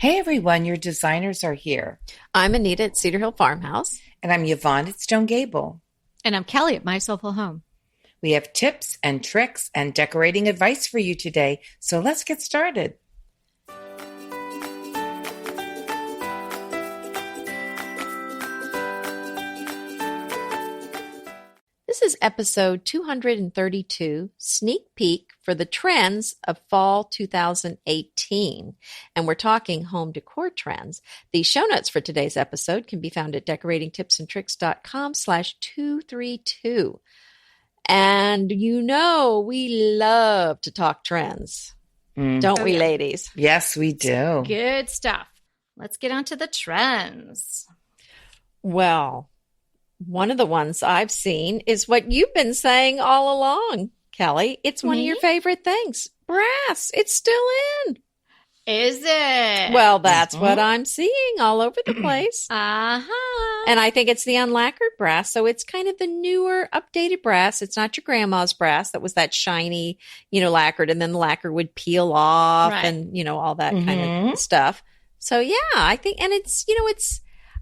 Hey everyone, your designers are here. I'm Anita at Cedar Hill Farmhouse. And I'm Yvonne at Stone Gable. And I'm Kelly at My Soulful Home. We have tips and tricks and decorating advice for you today, so let's get started. This is episode 232, Sneak Peek for the Trends of Fall 2018. And we're talking home decor trends. The show notes for today's episode can be found at decoratingtipsandtricks.com/232. And you know we love to talk trends, don't we, ladies? Yes, we do. Good stuff. Let's get on to the trends. Well, one of the ones I've seen is what you've been saying all along, Kelly. It's one of your favorite things. Brass. It's still in. Is it? Well, that's what I'm seeing all over the place. Uh-huh. And I think it's the unlacquered brass. So it's kind of the newer, updated brass. It's not your grandma's brass that was that shiny, lacquered, and then the lacquer would peel off and, all that kind of stuff. So, yeah, I think, and it's,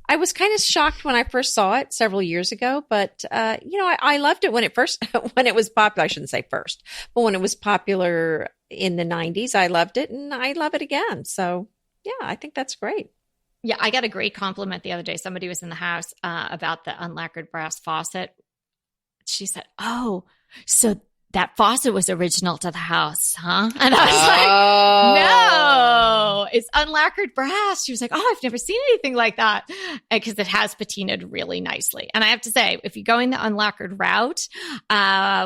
I was kind of shocked when I first saw it several years ago, but, I loved it when it was popular. I shouldn't say first, but when it was popular in the 90s, I loved it and I love it again. So yeah, I think that's great. Yeah. I got a great compliment the other day. Somebody was in the house about the unlacquered brass faucet. She said, "Oh, so that faucet was original to the house, huh?" And I was like, "No, it's unlacquered brass." She was like, "Oh, I've never seen anything like that," because it has patinaed really nicely. And I have to say, if you're going the unlacquered route,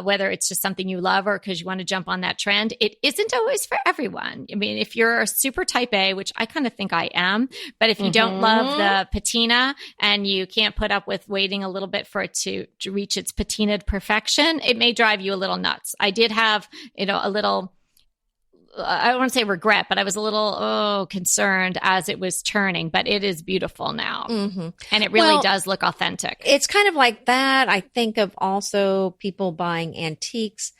whether it's just something you love or because you want to jump on that trend, it isn't always for everyone. I mean, if you're a super type A, which I kind of think I am, but if you don't love the patina and you can't put up with waiting a little bit for it to reach its patinaed perfection, it may drive you a little nuts. I did have, a little, I don't want to say regret, but I was a little concerned as it was turning, but it is beautiful now. And it really does look authentic. It's kind of like that. I think of also people buying antiques.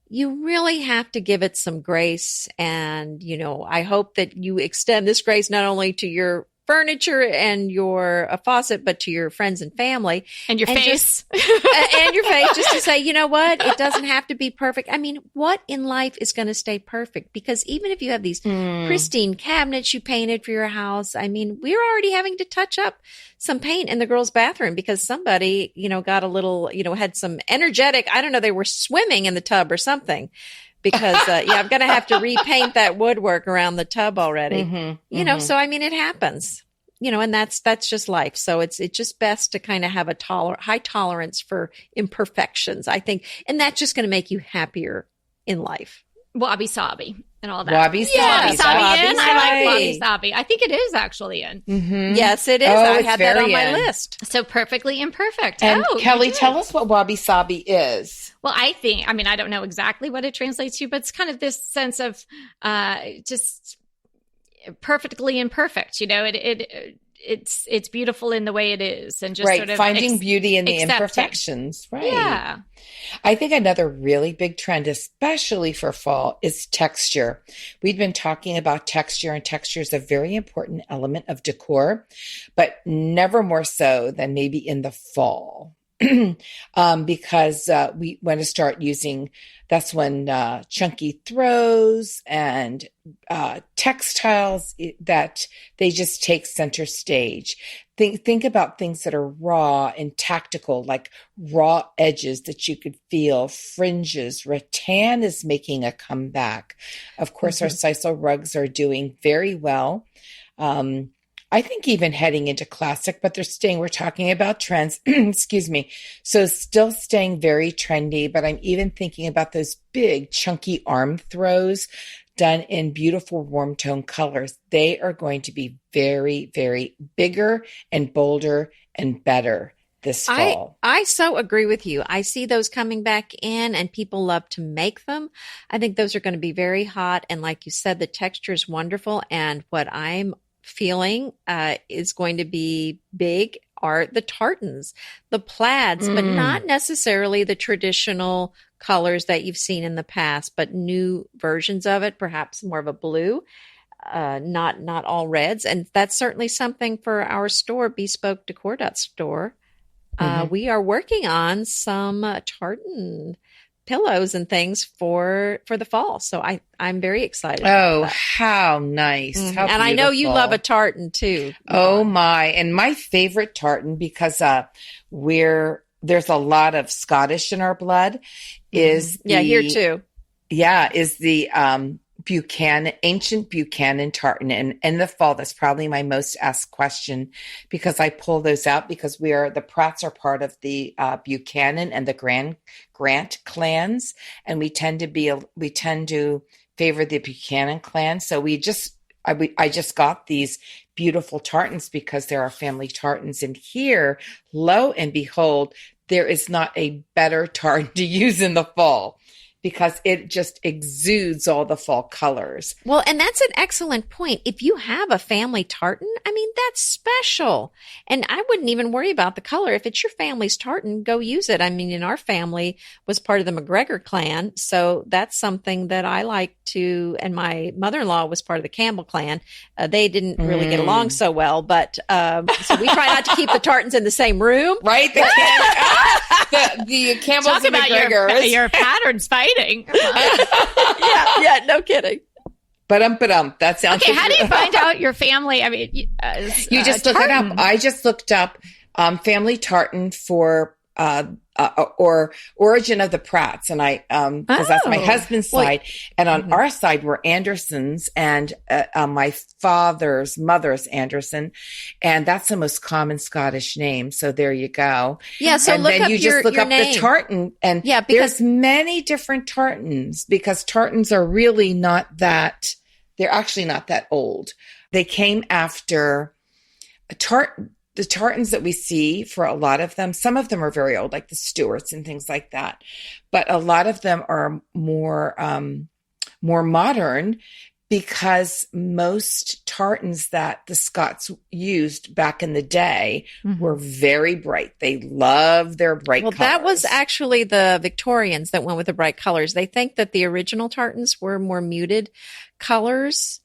You really have to give it some grace. And, I hope that you extend this grace not only to your furniture and your faucet, but to your friends and family. And your face. And your face, just to say, you know what? It doesn't have to be perfect. I mean, what in life is going to stay perfect? Because even if you have these pristine cabinets you painted for your house, I mean, we're already having to touch up some paint in the girls' bathroom because somebody, got a little, had some energetic, I don't know, they were swimming in the tub or something. Because, I'm going to have to repaint that woodwork around the tub already, so, I mean, it happens, and that's just life. So it's just best to kind of have a high tolerance for imperfections, I think. And that's just going to make you happier in life. Wabi sabi and all that. Wabi sabi. Wabi sabi in. I like wabi sabi. I think it is actually in. Yes, it is. I had that on my list. So perfectly imperfect. And Kelly, tell us what wabi sabi is. Well, I don't know exactly what it translates to, but it's kind of this sense of just perfectly imperfect. It's beautiful in the way it is, and just sort of finding beauty in the imperfections. Right. Yeah. I think another really big trend, especially for fall, is texture. We've been talking about texture, and texture is a very important element of decor, but never more so than maybe in the fall. Because we want to start using, that's when chunky throws and textiles that they just take center stage. Think about things that are raw and tactical, like raw edges that you could feel, fringes. Rattan is making a comeback. Of course, our sisal rugs are doing very well. I think even heading into classic, but we're talking about trends, excuse me. So still staying very trendy, but I'm even thinking about those big chunky arm throws done in beautiful warm tone colors. They are going to be very, very bigger and bolder and better this fall. I so agree with you. I see those coming back in and people love to make them. I think those are going to be very hot. And like you said, the texture is wonderful. And what I'm feeling is going to be big are the tartans, the plaids, but not necessarily the traditional colors that you've seen in the past, but new versions of it, perhaps more of a blue. not all reds. And that's certainly something for our store, Bespoke Decor Store. We are working on some tartan pillows and things for the fall. So I'm very excited. Oh, how nice. How and I know you beautiful. love a tartan too. Oh my. And my favorite tartan, because there's a lot of Scottish in our blood, is here too. Yeah, is the ancient Buchanan tartan. And in the fall, that's probably my most asked question, because I pull those out because the Pratts are part of the Buchanan and the Grant clans. And we tend to favor the Buchanan clan. So I just got these beautiful tartans because there are family tartans in here. Lo and behold, there is not a better tartan to use in the fall, because it just exudes all the fall colors. Well, and that's an excellent point. If you have a family tartan, I mean, that's special. And I wouldn't even worry about the color. If it's your family's tartan, go use it. I mean, in our family was part of the McGregor clan. So that's something that I like to, and my mother-in-law was part of the Campbell clan. They didn't really get along so well, but so we try not to keep the tartans in the same room. Right? The Campbell's Talk and about McGregors. your patterns fighting. yeah, no kidding. But that sounds Okay, how do you find out your family? I mean, you just look it up. I just looked up family tartan for or origin of the Pratts, and because that's my husband's side, and on our side we're Andersons, and my father's mother's Anderson, and that's the most common Scottish name. So there you go. Yeah. So and look then up you just look your up name. the tartan, and there's many different tartans, because tartans are really not that. They're actually not that old. They came after the tartans that we see. For a lot of them, some of them are very old, like the Stuarts and things like that. But a lot of them are more modern, because most tartans that the Scots used back in the day were very bright. They love their bright colors. Well, that was actually the Victorians that went with the bright colors. They think that the original tartans were more muted colors,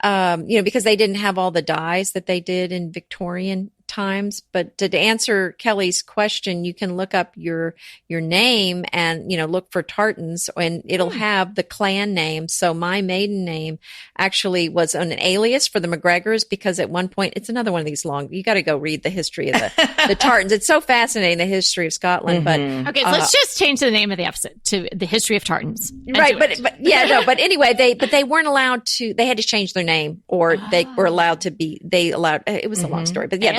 because they didn't have all the dyes that they did in Victorian times. But to answer Kelly's question, you can look up your name and, look for tartans, and it'll have the clan name. So my maiden name actually was an alias for the McGregors, because at one point, it's another one of these long, you got to go read the history of the tartans. It's so fascinating, the history of Scotland. But okay, so let's just change the name of the episode to the history of tartans. Right. But anyway, they weren't allowed to, they had to change their name, or they were allowed to be, it was a long story, but yeah,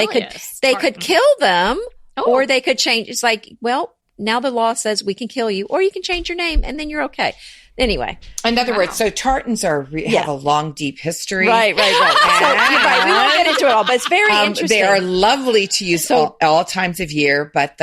they could kill them, or they could change. It's like, well, now the law says we can kill you, or you can change your name and then you're okay. Anyway. In other words, so tartans have a long, deep history. Right. So, you're right. We won't get into it all, but it's very interesting. They are lovely to use all times of year, but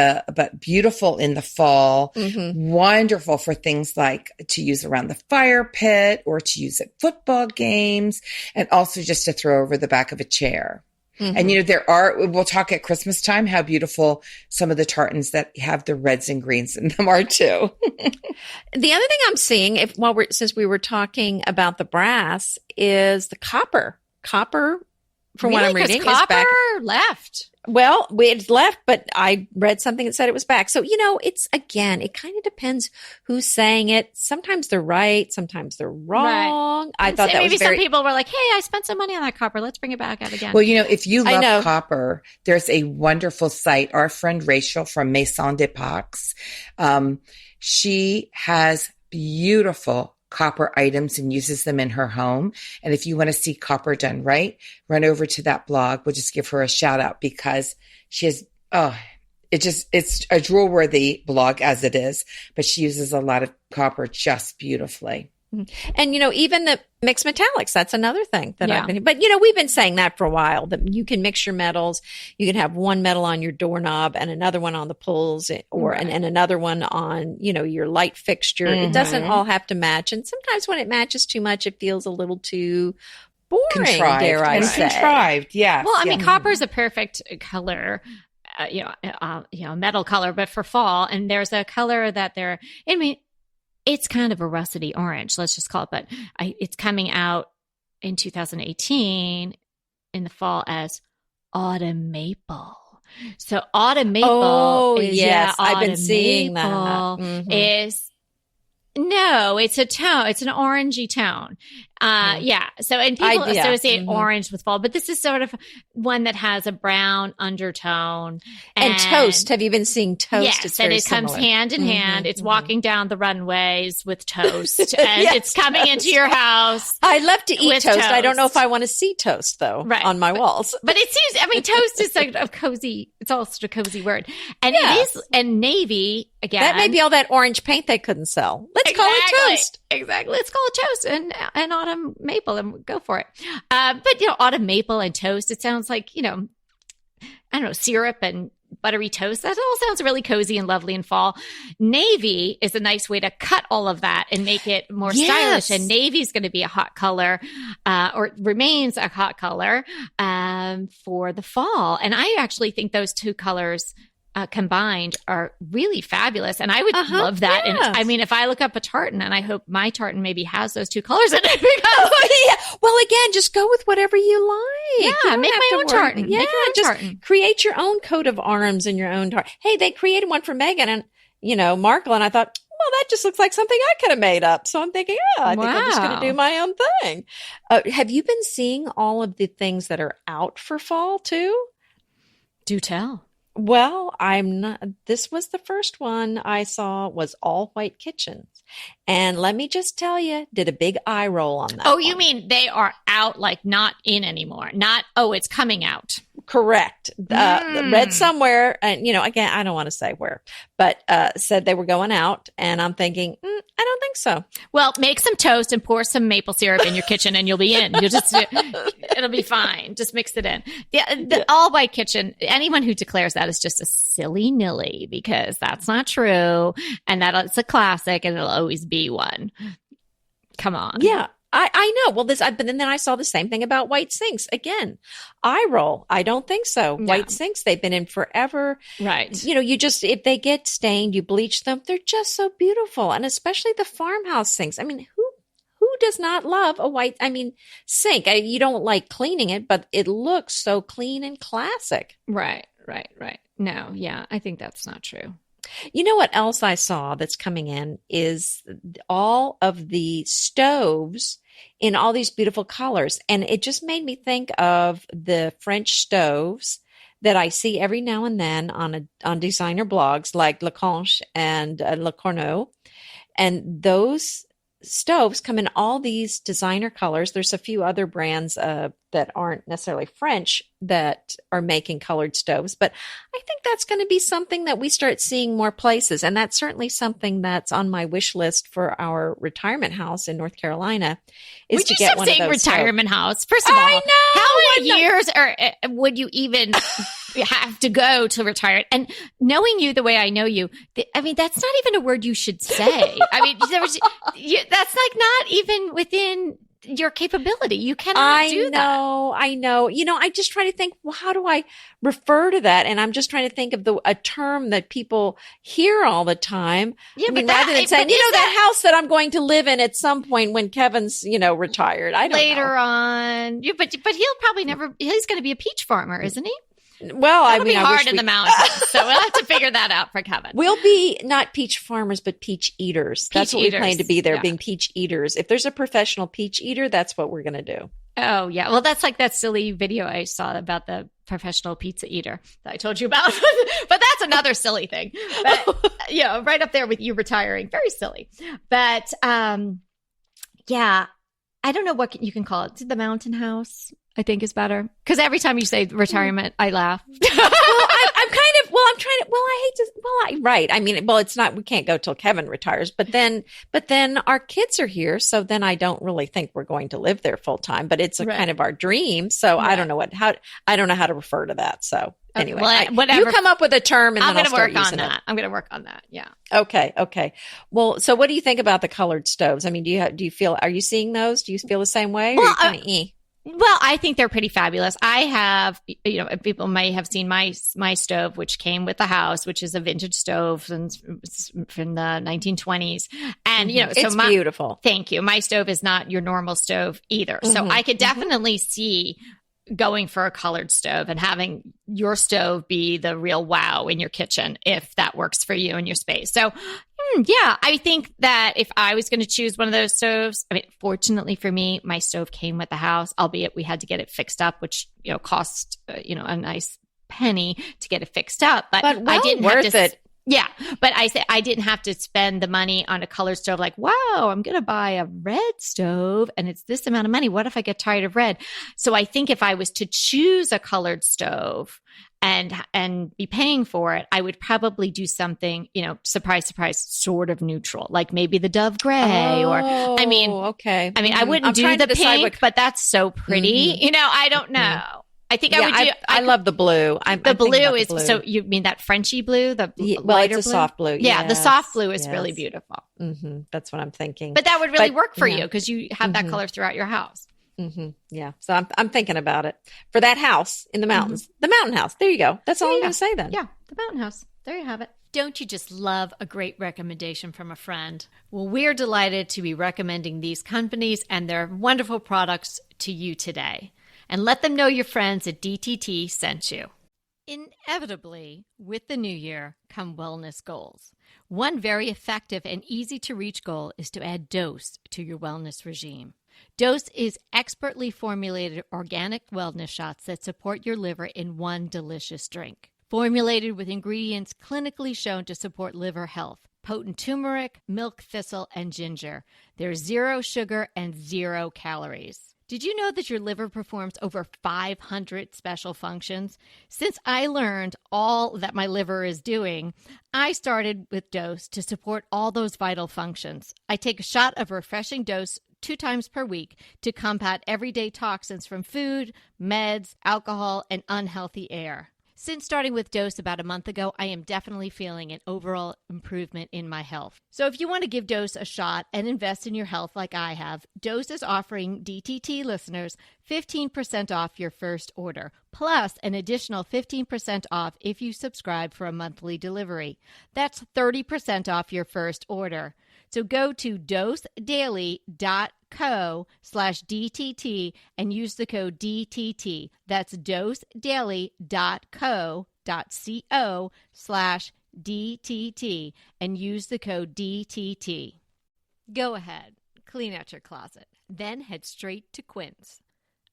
beautiful in the fall. Wonderful for things like to use around the fire pit, or to use at football games, and also just to throw over the back of a chair. And, we'll talk at Christmas time how beautiful some of the tartans that have the reds and greens in them are too. The other thing I'm seeing, since we were talking about the brass, is the copper. Copper, from what I'm reading, copper is back. left. Well, it's left, but I read something that said it was back. So, it kind of depends who's saying it. Sometimes they're right. Sometimes they're wrong. Right. I thought that maybe was very... some people were like, hey, I spent some money on that copper. Let's bring it back out again. Well, if you love copper, there's a wonderful site. Our friend Rachel from Maison des Pax, she has beautiful copper items and uses them in her home. And if you want to see copper done right, run over to that blog. We'll just give her a shout out, because she has, it's a drool worthy blog as it is, but she uses a lot of copper just beautifully. And, even the mixed metallics, that's another thing that I've been, but we've been saying that for a while, that you can mix your metals. You can have one metal on your doorknob and another one on the pulls, or, and another one on, your light fixture. It doesn't all have to match. And sometimes when it matches too much, it feels a little too boring, contrived, dare I say. Contrived, yeah. Well, I mean, copper is a perfect color. Metal color, but for fall, and there's a color that it's kind of a russety orange, let's just call it, but it's coming out in 2018 in the fall as autumn maple. So autumn maple is, yes, I've been autumn seeing that. maple Mhm. is, no, it's a tone. It's an orangey tone. Yeah. So, and people associate orange with fall, but this is sort of one that has a brown undertone. And toast. Have you been seeing toast? Yes, It's and very it comes similar. hand in hand. It's walking down the runways with toast, and Yes. it's coming into your house. I love to eat with toast. I don't know toast. if I want to see toast though Right. on my walls. But it seems, I mean, toast is like a cozy, it's also a cozy word. And Yes. it is, and navy, again. That may be all that orange paint they couldn't sell. Let's call it toast. Exactly. Let's call it toast and autumn maple and go for it. But, autumn maple and toast, it sounds like, I don't know, syrup and buttery toast. That all sounds really cozy and lovely in fall. Navy is a nice way to cut all of that and make it more stylish. And navy is going to be a hot color, or remains a hot color, for the fall. And I actually think those two colors combined are really fabulous. And I would love that. Yes. And I mean, if I look up a tartan, and I hope my tartan maybe has those two colors in it, because Well, again, just go with whatever you like. Yeah, You don't make have my to own worry. tartan. Yeah, Make your own just tartan. create your own coat of arms and your own tartan. Hey, they created one for Megan and, Markle, and I thought, well, that just looks like something I could have made up. So I'm thinking, I think I'm just going Wow. to do my own thing. Have you been seeing all of the things that are out for fall too? do tell. Well, I'm not. This was the first one I saw was all white kitchens. And let me just tell you, did a big eye roll on that. Oh, you one. mean they are out, like not in anymore? Not, it's coming out. Correct. Read somewhere, and again, I don't want to say where, but said they were going out, and I'm thinking, I don't think so. Well, make some toast and pour some maple syrup in your kitchen, and you'll be in. It'll be fine. Just mix it in. The all white kitchen. Anyone who declares that is just a silly nilly, because that's not true, and that it's a classic, and it'll always be one. Come on. Yeah. I know. Well, but then I saw the same thing about white sinks. Again, eye roll. I don't think so. No. White sinks, they've been in forever. Right. If they get stained, you bleach them. They're just so beautiful. And especially the farmhouse sinks. I mean, who does not love a sink? You don't like cleaning it, but it looks so clean and classic. Right. No, yeah, I think that's not true. You know what else I saw that's coming in is all of the stoves in all these beautiful colors. And it just made me think of the French stoves that I see every now and then on designer blogs like Le Conche and Le Corneau. And those stoves come in all these designer colors. There's a few other brands that aren't necessarily French that are making colored stoves, but I think that's going to be something that we start seeing more places. And that's certainly something that's on my wish list for our retirement house in North Carolina is Would to you get stop one of saying those retirement house? First of all, I know. how many years would you even have to go to retire? And knowing you the way I know you, that's not even a word you should say. That's like not even within your capability. You cannot do that. I know. I just try to think, well, how do I refer to that? And I'm just trying to think of a term that people hear all the time. Yeah, rather than saying, that house that I'm going to live in at some point when Kevin's, retired. I don't later know. on. Yeah, but he'll probably never. He's going to be a peach farmer, isn't he? Well, That'll be hard in we- the mountains, so we'll have to figure that out for Kevin. We'll be not peach farmers, but peach eaters. That's what we plan eaters. to be there, Yeah. being peach eaters. If there's a professional peach eater, that's what we're going to do. Oh, yeah. Well, that's like that silly video I saw about the professional pizza eater that I told you about. But that's another silly thing. But, right up there with you retiring. Very silly. But, yeah, I don't know what you can call it. The mountain house, I think, is better. Because every time you say retirement, I laugh. Right. It's not, we can't go till Kevin retires, but then our kids are here. So then I don't really think we're going to live there full time, but it's kind of our dream. So Right. I don't know I don't know how to refer to that. So anyway, whatever. you come up with a term and I'm then going I'll to start work on using that. I'm going to work on that. Yeah. it. Okay. Well, so what do you think about the colored stoves? I mean, are you seeing those? Do you feel the same way? Well, or are you kind of Well, I think they're pretty fabulous. I have, people may have seen my stove, which came with the house, which is a vintage stove from the 1920s. And, it's beautiful. Thank you. My stove is not your normal stove either. So I could definitely see going for a colored stove and having your stove be the real wow in your kitchen if that works for you and your space. So yeah, I think that if I was going to choose one of those stoves, I mean, fortunately for me, my stove came with the house, albeit we had to get it fixed up, which, cost, a nice penny to get it fixed up. But I didn't worth have to, it. Yeah. But I said I didn't have to spend the money on a colored stove. Like, wow, I'm going to buy a red stove and it's this amount of money. What if I get tired of red? So I think if I was to choose a colored stove and be paying for it, I would probably do something, surprise, surprise, sort of neutral, like maybe the dove gray okay. I wouldn't do the pink, but that's so pretty. I don't know. I think I would do. I love the blue. The blue is so. You mean that Frenchy blue? The lighter it's a blue? soft blue. Yeah, yes, the soft blue is yes. really beautiful. That's what I'm thinking. But that would really work for you because you have that color throughout your house. Yeah. So I'm thinking about it for that house in the mountains, the mountain house. There you go. That's all I'm going to say then. Yeah, the mountain house. There you have it. Don't you just love a great recommendation from a friend? Well, we're delighted to be recommending these companies and their wonderful products to you today. And let them know your friends at DTT sent you. Inevitably, with the new year come wellness goals. One very effective and easy to reach goal is to add Dose to your wellness regime. Dose is expertly formulated organic wellness shots that support your liver in one delicious drink. Formulated with ingredients clinically shown to support liver health. Potent turmeric, milk thistle, and ginger. There's 0 sugar and 0 calories. Did you know that your liver performs over 500 special functions? Since I learned all that my liver is doing, I started with Dose to support all those vital functions. I take a shot of refreshing Dose 2 times per week to combat everyday toxins from food, meds, alcohol, and unhealthy air. Since starting with Dose about a month ago, I am definitely feeling an overall improvement in my health. So if you want to give Dose a shot and invest in your health like I have, Dose is offering DTT listeners 15% off your first order, plus an additional 15% off if you subscribe for a monthly delivery. That's 30% off your first order. So go to dosedaily.co/DTT and use the code DTT. That's dosedaily.co.co/DTT and use the code DTT. Go ahead, clean out your closet, then head straight to Quince.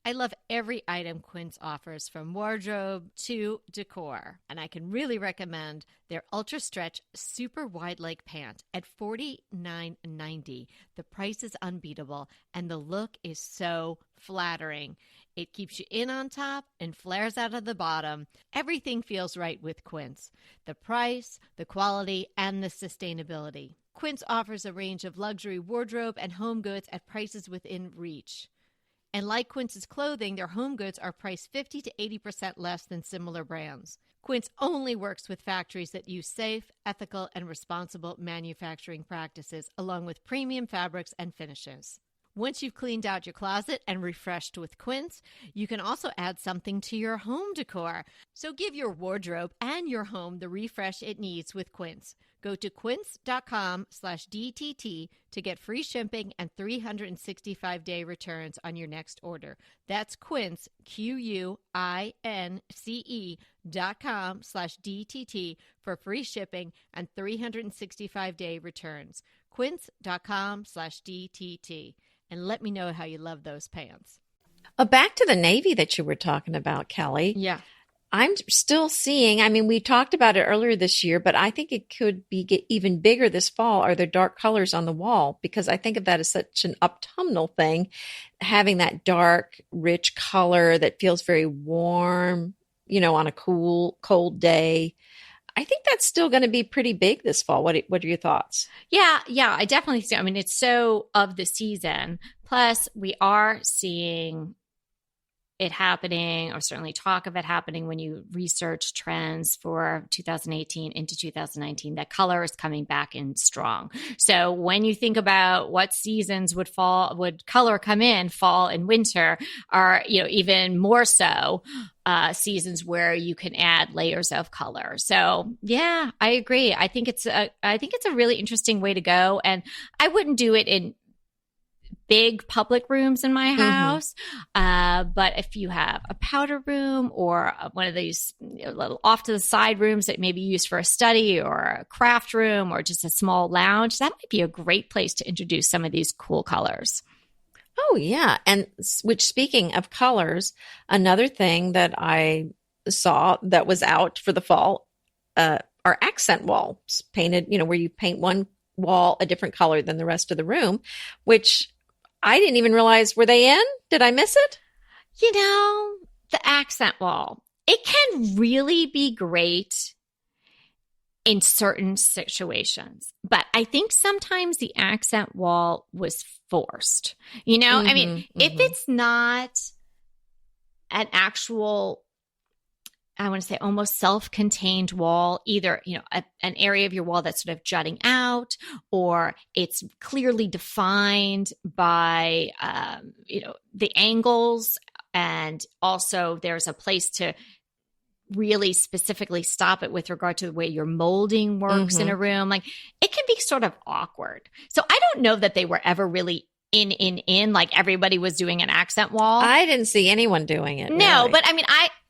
I love every item Quince offers, from wardrobe to decor, and I can really recommend their Ultra Stretch Super Wide Leg Pant at $49.90. The price is unbeatable, and the look is so flattering. It keeps you in on top and flares out of the bottom. Everything feels right with Quince. The price, the quality, and the sustainability. Quince offers a range of luxury wardrobe and home goods at prices within reach. And like Quince's clothing, their home goods are priced 50 to 80% less than similar brands. Quince only works with factories that use safe, ethical, and responsible manufacturing practices, along with premium fabrics and finishes. Once you've cleaned out your closet and refreshed with Quince, you can also add something to your home decor. So give your wardrobe and your home the refresh it needs with Quince. Go to quince.com/DTT to get free shipping and 365-day returns on your next order. That's Quince, QUINCE.com/DTT for free shipping and 365-day returns. Quince.com/DTT. And let me know how you love those pants. Back to the navy that you were talking about, Kelly. Yeah. I'm still seeing, we talked about it earlier this year, but I think it could get even bigger this fall, are the dark colors on the wall, because I think of that as such an autumnal thing, having that dark, rich color that feels very warm, on a cold day. I think that's still going to be pretty big this fall. What are your thoughts? Yeah, I definitely see. It's so of the season. Plus, we are seeing it happening, or certainly talk of it happening when you research trends for 2018 into 2019, that color is coming back in strong. So when you think about what seasons would color come in, fall and winter are, even more so seasons where you can add layers of color. So yeah, I agree. I think it's a really interesting way to go. And I wouldn't do it in big public rooms in my house. But if you have a powder room or one of these little off to the side rooms that may be used for a study or a craft room or just a small lounge, that might be a great place to introduce some of these cool colors. Oh, yeah. And which, speaking of colors, another thing that I saw that was out for the fall are accent walls painted, where you paint one wall a different color than the rest of the room, which I didn't even realize. Were they in? Did I miss it? The accent wall, it can really be great in certain situations. But I think sometimes the accent wall was forced. I mean, if it's not an actual, I want to say almost self-contained wall, either, an area of your wall that's sort of jutting out, or it's clearly defined by, the angles. And also there's a place to really specifically stop it with regard to the way your molding works in a room. Like, it can be sort of awkward. So I don't know that they were ever really in, like everybody was doing an accent wall. I didn't see anyone doing it. No, really. but I mean,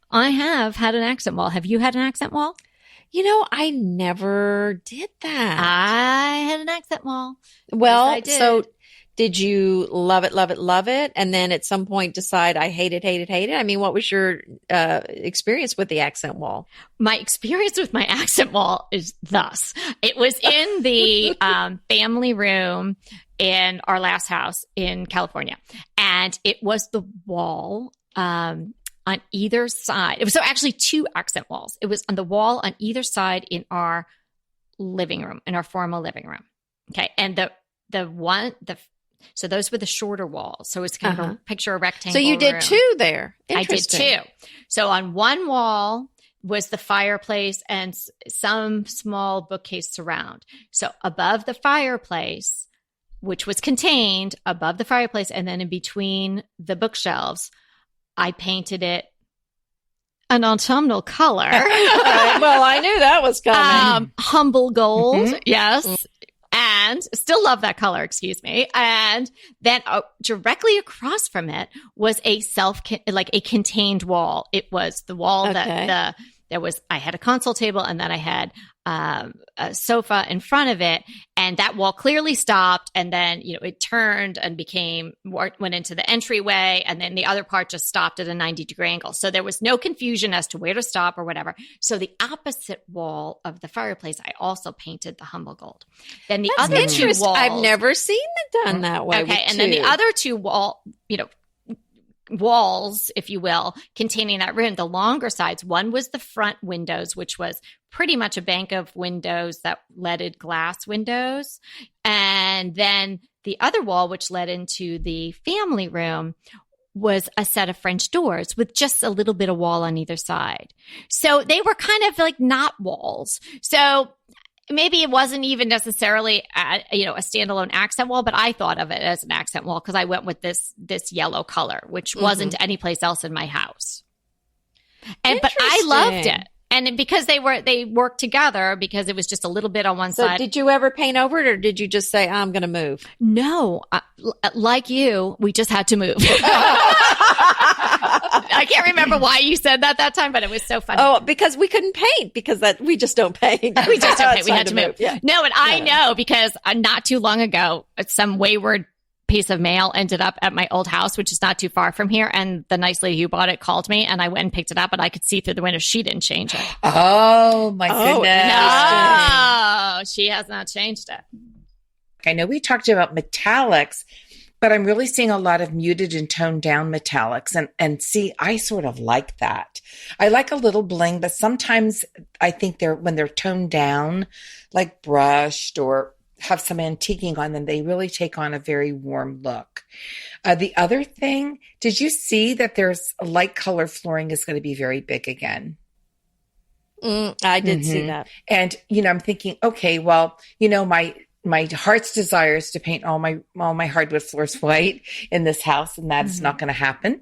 I have had an accent wall. Have you had an accent wall? I never did that. I had an accent wall. Well, yes, I did. So did you love it? And then at some point decide I hate it? I mean, what was your experience with the accent wall? My experience with my accent wall is thus. It was in the family room in our last house in California. And it was the wall on either side. It was actually two accent walls. It was on the wall on either side in our living room, in our formal living room. Okay. And so those were the shorter walls. So it's kind of a picture of rectangle. So you did room. two there. I did two. So on one wall was the fireplace and some small bookcase surround. So above the fireplace, which was contained above the fireplace, and then in between the bookshelves, I painted it an autumnal color. Well, I knew that was coming. Humble gold. Yes. And still love that color, excuse me. And then directly across from it was a contained wall. It was the wall that I had a console table, and then I had a sofa in front of it, and that wall clearly stopped, and then it turned and went into the entryway, and then the other part just stopped at a 90-degree angle. So there was no confusion as to where to stop or whatever. So the opposite wall of the fireplace, I also painted the humble gold. Then the That's other two walls, I've never seen it done that way. Okay, and then the other two walls, if you will, containing that room, the longer sides, one was the front windows, which was pretty much a bank of windows that leaded glass windows. And then the other wall, which led into the family room, was a set of French doors with just a little bit of wall on either side. So they were kind of like not walls. So maybe it wasn't even necessarily a standalone accent wall, but I thought of it as an accent wall because I went with this yellow color, which wasn't anyplace else in my house. But I loved it. And because they worked together, because it was just a little bit on one side. Did you ever paint over it, or did you just say, I'm going to move? No. Like you, we just had to move. I can't remember why you said that time, but it was so funny. Oh, because we couldn't paint, because we just don't paint. We just don't paint. We had to move. Yeah. No, and I know because not too long ago, some wayward piece of mail ended up at my old house, which is not too far from here. And the nice lady who bought it called me, and I went and picked it up, and I could see through the window. She didn't change it. Oh, my goodness. No, she has not changed it. I know we talked about metallics, but I'm really seeing a lot of muted and toned down metallics. And see, I sort of like that. I like a little bling, but sometimes I think when they're toned down, like brushed or have some antiquing on them, they really take on a very warm look. The other thing, did you see that there's light color flooring is going to be very big again? I did see that. And, I'm thinking, okay, well, my heart's desire is to paint all my hardwood floors white in this house, and that's not going to happen.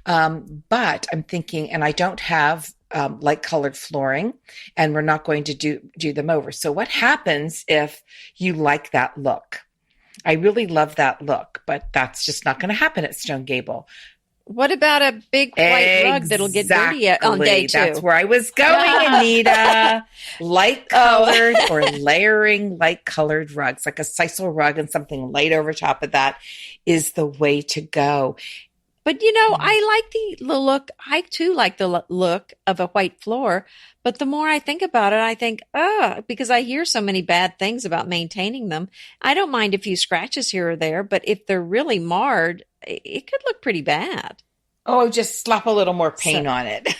But I'm thinking, and I don't have light colored flooring, and we're not going to do them over. So what happens if you like that look? I really love that look, but that's just not going to happen at Stone Gable. What about a big white rug that'll get dirty on day 2? That's where I was going, Anita. Light colored or layering light colored rugs, like a sisal rug and something light over top of that is the way to go. But I like the look. I too like the look of a white floor. But the more I think about it, I think, because I hear so many bad things about maintaining them. I don't mind a few scratches here or there, but if they're really marred, it could look pretty bad. Oh, just slap a little more paint on it.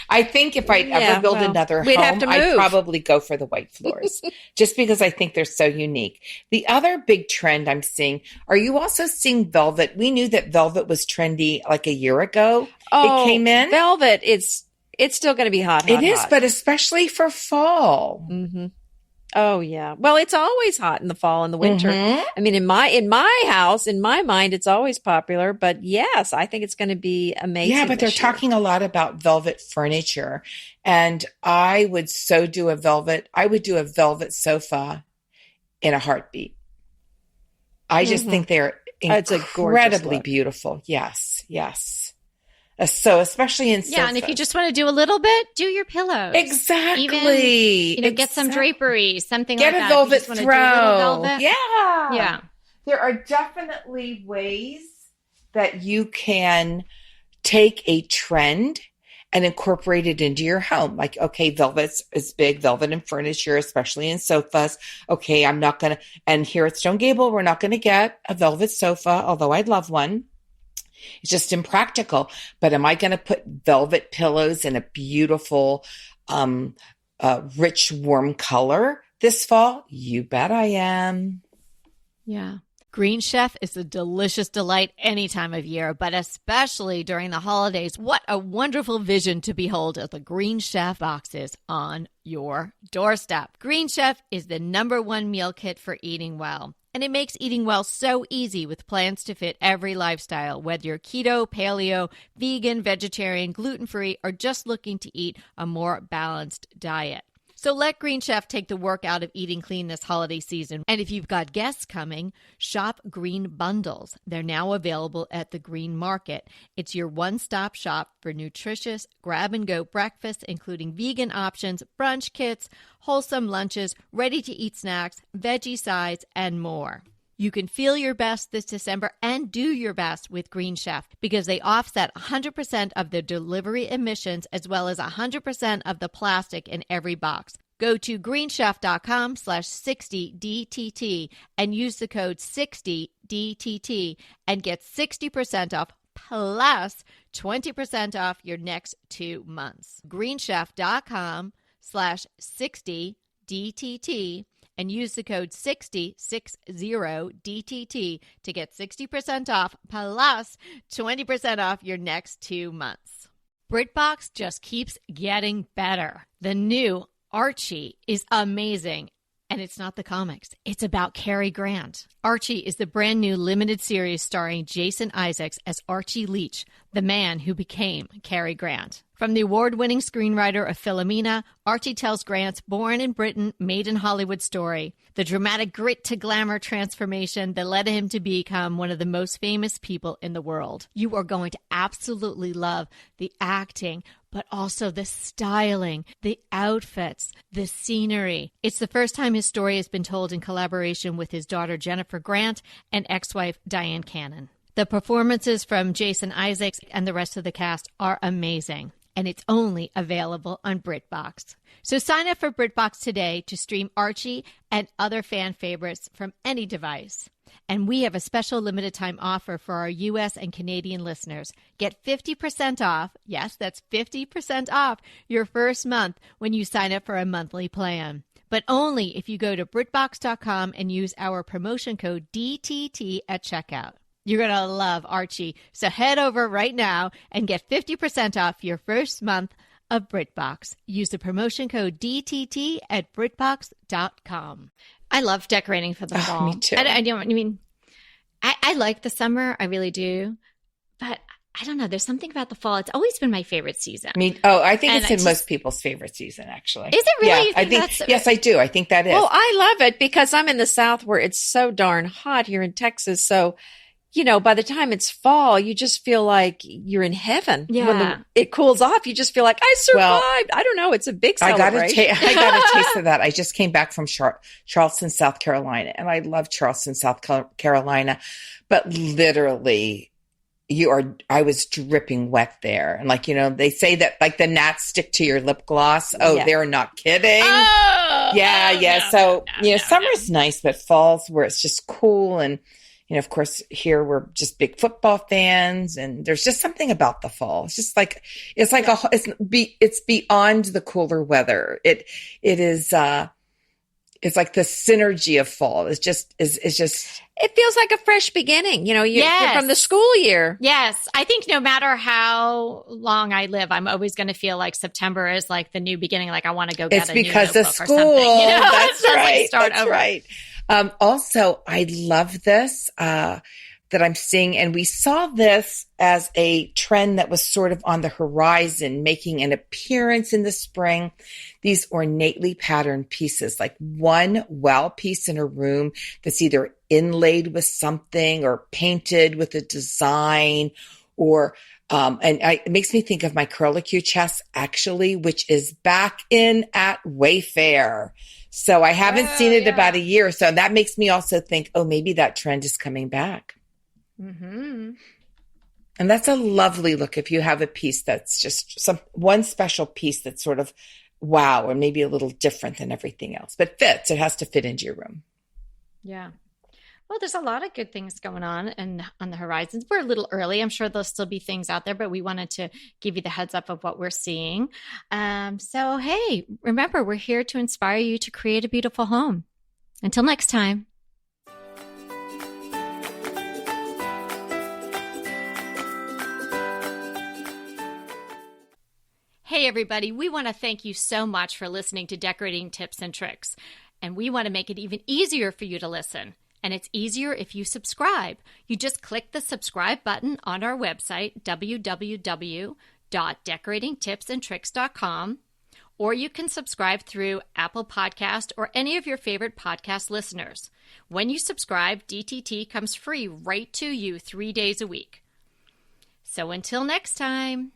I think if I'd ever build another home, I'd probably go for the white floors just because I think they're so unique. The other big trend I'm seeing, are you also seeing velvet? We knew that velvet was trendy like a year ago. It came in. Velvet, it's still going to be hot. It is, but especially for fall. Mm-hmm. Oh yeah. Well, it's always hot in the fall and the winter. I mean, in my house, in my mind, it's always popular, but yes, I think it's going to be amazing. Yeah, but they're talking a lot about velvet furniture, and I would do a velvet sofa in a heartbeat. I just think they're incredibly beautiful. Yes. So especially in sofas. Yeah, and if you just want to do a little bit, do your pillows. Exactly. Even, get some drapery, something like that. Get a velvet throw. Velvet. Yeah. There are definitely ways that you can take a trend and incorporate it into your home. Like, okay, velvet is big, velvet in furniture, especially in sofas. Okay, and here at Stone Gable, we're not going to get a velvet sofa, although I'd love one. It's just impractical. But am I going to put velvet pillows in a beautiful, rich, warm color this fall? You bet I am. Yeah. Green Chef is a delicious delight any time of year, but especially during the holidays. What a wonderful vision to behold as the Green Chef boxes on your doorstep. Green Chef is the #1 meal kit for eating well. And it makes eating well so easy with plans to fit every lifestyle, whether you're keto, paleo, vegan, vegetarian, gluten-free, or just looking to eat a more balanced diet. So let Green Chef take the work out of eating clean this holiday season. And if you've got guests coming, shop Green Bundles. They're now available at the Green Market. It's your one-stop shop for nutritious grab-and-go breakfasts, including vegan options, brunch kits, wholesome lunches, ready-to-eat snacks, veggie sides, and more. You can feel your best this December and do your best with Green Chef because they offset 100% of the delivery emissions as well as 100% of the plastic in every box. Go to greenchef.com/60DTT and use the code 60DTT and get 60% off plus 20% off your next 2 months. greenchef.com/60DTT and use the code 60DTT to get 60% off plus 20% off your next 2 months. BritBox just keeps getting better. The new Archie is amazing. And it's not the comics. It's about Cary Grant. Archie is the brand new limited series starring Jason Isaacs as Archie Leach, the man who became Cary Grant. From the award-winning screenwriter of Philomena, Archie tells Grant's born in Britain, made in Hollywood story, the dramatic grit to glamour transformation that led him to become one of the most famous people in the world. You are going to absolutely love the acting, but also the styling, the outfits, the scenery. It's the first time his story has been told in collaboration with his daughter Jennifer Grant and ex-wife Diane Cannon. The performances from Jason Isaacs and the rest of the cast are amazing, and it's only available on BritBox. So sign up for BritBox today to stream Archie and other fan favorites from any device. And we have a special limited time offer for our U.S. and Canadian listeners. Get 50% off. Yes, that's 50% off your first month when you sign up for a monthly plan. but only if you go to BritBox.com and use our promotion code DTT at checkout. You're going to love Archie. So head over right now and get 50% off your first month of BritBox. Use the promotion code DTT at BritBox.com. I love decorating for the fall. Me too. I like the summer. I really do. But I don't know. There's something about the fall. It's always been my favorite season. I think And it's I in just- most people's favorite season, actually. Is it really? Yeah, You I think, that's- yes, I do. I think that is. Well, I love it because I'm in the South where it's so darn hot here in Texas. So, by the time it's fall, you just feel like you're in heaven. Yeah. When it cools off, you just feel like I survived. Well, I don't know. It's a big I celebration. got a taste of that. I just came back from Charleston, South Carolina, and I love Charleston, South Carolina, but literally I was dripping wet there. And they say that like the gnats stick to your lip gloss. Oh, Yeah. they're not kidding. Oh, Yeah. So, summer's nice, but fall's where it's just cool. And, of course, here we're just big football fans, and there's just something about the fall. It's just like, it's beyond the cooler weather. It is, it's like the synergy of fall. It's just, It feels like a fresh beginning. You're Yes. from the school year. Yes. I think no matter how long I live, I'm always going to feel like September is like the new beginning. Like I want to go get it's a new because of notebook or school. something. That's It's just like right. start That's over. right. Also, I love this, that I'm seeing, and we saw this as a trend that was sort of on the horizon, making an appearance in the spring. These ornately patterned pieces, like one wall piece in a room that's either inlaid with something or painted with a design, or it makes me think of my curlicue chest, actually, which is back in at Wayfair. So I haven't seen it about a year. So that makes me also think, maybe that trend is coming back. Mm-hmm. And that's a lovely look if you have a piece that's just one special piece that's sort of wow, or maybe a little different than everything else, but fits. It has to fit into your room. Yeah. Well, there's a lot of good things going on and on the horizons. We're a little early. I'm sure there'll still be things out there, but we wanted to give you the heads up of what we're seeing. So, hey, remember, we're here to inspire you to create a beautiful home. Until next time. Hey, everybody. We want to thank you so much for listening to Decorating Tips and Tricks. And we want to make it even easier for you to listen. And it's easier if you subscribe. You just click the subscribe button on our website, www.decoratingtipsandtricks.com, or you can subscribe through Apple Podcast or any of your favorite podcast listeners. When you subscribe, DTT comes free right to you 3 days a week. So until next time.